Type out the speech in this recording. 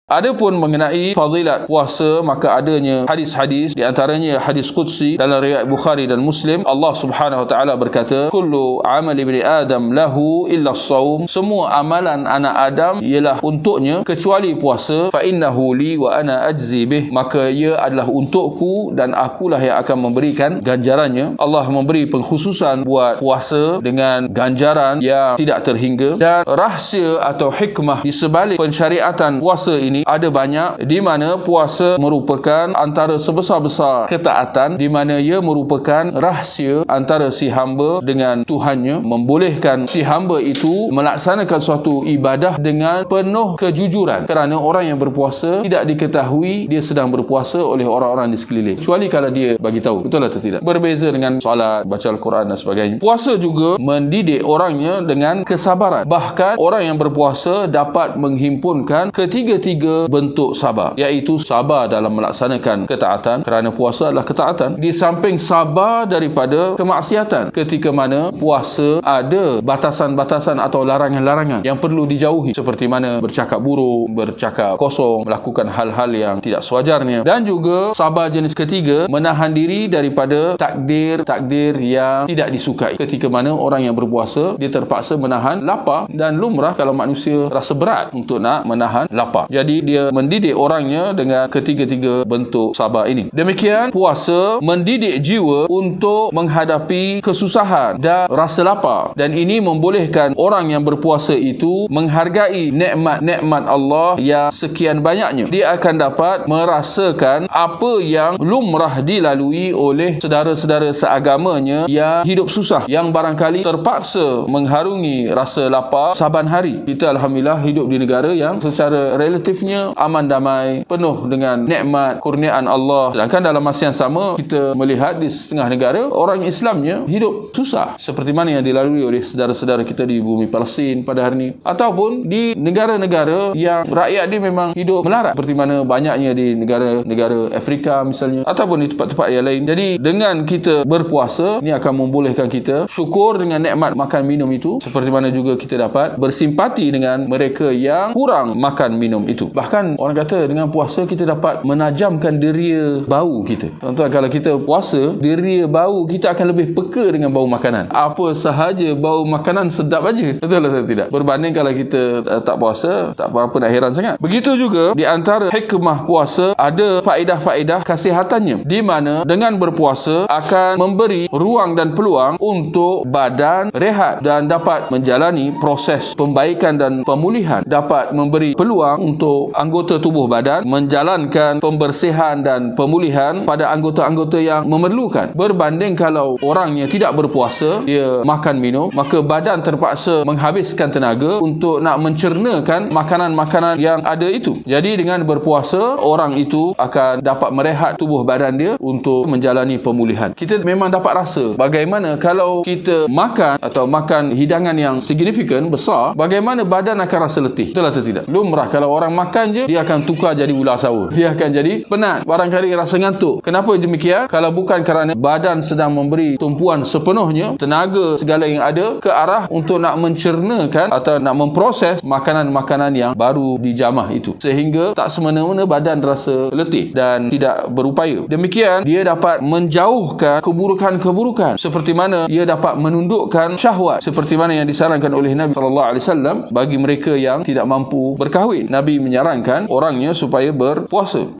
Adapun mengenai fadilat puasa, maka adanya hadis-hadis, di antaranya hadis qudsi dalam riwayat Bukhari dan Muslim. Allah Subhanahu wa taala berkata, kullu amali ibni Adam lahu illa as-shaum. Semua amalan anak Adam ialah untuknya kecuali puasa. Fa innahu li wa ana ajzi bih. Maka ia adalah untukku dan akulah yang akan memberikan ganjarannya. Allah memberi pengkhususan buat puasa dengan ganjaran yang tidak terhingga. Dan rahsia atau hikmah di sebalik pensyariatan puasa ini ada banyak, di mana puasa merupakan antara sebesar-besar ketaatan, di mana ia merupakan rahsia antara si hamba dengan Tuhannya, membolehkan si hamba itu melaksanakan suatu ibadah dengan penuh kejujuran, kerana orang yang berpuasa tidak diketahui dia sedang berpuasa oleh orang-orang di sekeliling, kecuali kalau dia bagi tahu. Betul atau tidak? Berbeza dengan solat, baca Al-Quran dan sebagainya. Puasa juga mendidik orangnya dengan kesabaran. Bahkan orang yang berpuasa dapat menghimpunkan ketiga-tiga bentuk sabar, iaitu sabar dalam melaksanakan ketaatan, kerana puasa adalah ketaatan, di samping sabar daripada kemaksiatan, ketika mana puasa ada batasan-batasan atau larangan-larangan yang perlu dijauhi, seperti mana bercakap buruk, bercakap kosong, melakukan hal-hal yang tidak sewajarnya. Dan juga sabar jenis ketiga, menahan diri daripada takdir-takdir yang tidak disukai, ketika mana orang yang berpuasa dia terpaksa menahan lapar, dan lumrah kalau manusia rasa berat untuk nak menahan lapar. Jadi dia mendidik orangnya dengan ketiga-tiga bentuk sabar ini. Demikian puasa mendidik jiwa untuk menghadapi kesusahan dan rasa lapar, dan ini membolehkan orang yang berpuasa itu menghargai nikmat-nikmat Allah yang sekian banyaknya. Dia akan dapat merasakan apa yang lumrah dilalui oleh saudara-saudara seagamanya yang hidup susah, yang barangkali terpaksa mengharungi rasa lapar saban hari. Kita alhamdulillah hidup di negara yang secara relatifnya aman damai, penuh dengan nikmat kurniaan Allah. Sedangkan dalam masa yang sama kita melihat di setengah negara orang Islamnya hidup susah, seperti mana yang dilalui oleh saudara-saudara kita di bumi Palestin pada hari ini, ataupun di negara-negara yang rakyat dia memang hidup melarat, seperti mana banyaknya di negara-negara Afrika misalnya, ataupun di tempat-tempat yang lain. Jadi dengan kita berpuasa, ini akan membolehkan kita syukur dengan nikmat makan minum itu, seperti mana juga kita dapat bersimpati dengan mereka yang kurang makan minum itu. Bahkan orang kata dengan puasa kita dapat menajamkan deria bau kita. Contoh, kalau kita puasa, deria bau kita akan lebih peka dengan bau makanan. Apa sahaja bau makanan sedap aja. Betul atau tidak? Berbanding kalau kita tak puasa, tak apa-apa nak heran sangat. Begitu juga di antara hikmah puasa ada faedah-faedah kesihatannya, di mana dengan berpuasa akan memberi ruang dan peluang untuk badan rehat dan dapat menjalani proses pembaikan dan pemulihan, dapat memberi peluang untuk anggota tubuh badan menjalankan pembersihan dan pemulihan pada anggota-anggota yang memerlukan. Berbanding kalau orangnya tidak berpuasa, dia makan minum, maka badan terpaksa menghabiskan tenaga untuk nak mencernakan makanan-makanan yang ada itu. Jadi dengan berpuasa, orang itu akan dapat merehat tubuh badan dia untuk menjalani pemulihan. Kita memang dapat rasa bagaimana kalau kita makan atau makan hidangan yang signifikan, besar, bagaimana badan akan rasa letih. Betul atau tidak? Lumrah kalau orang makan je, dia akan tukar jadi ular sawur, dia akan jadi penat, barangkali rasa ngantuk. Kenapa demikian? Kalau bukan kerana badan sedang memberi tumpuan sepenuhnya tenaga segala yang ada ke arah untuk nak mencernakan atau nak memproses makanan-makanan yang baru dijamah itu, sehingga tak semena-mena badan rasa letih dan tidak berupaya. Demikian dia dapat menjauhkan keburukan-keburukan, seperti mana ia dapat menundukkan syahwat, seperti mana yang disarankan oleh Nabi SAW bagi mereka yang tidak mampu berkahwin. Nabi menyarankan orangnya supaya berpuasa.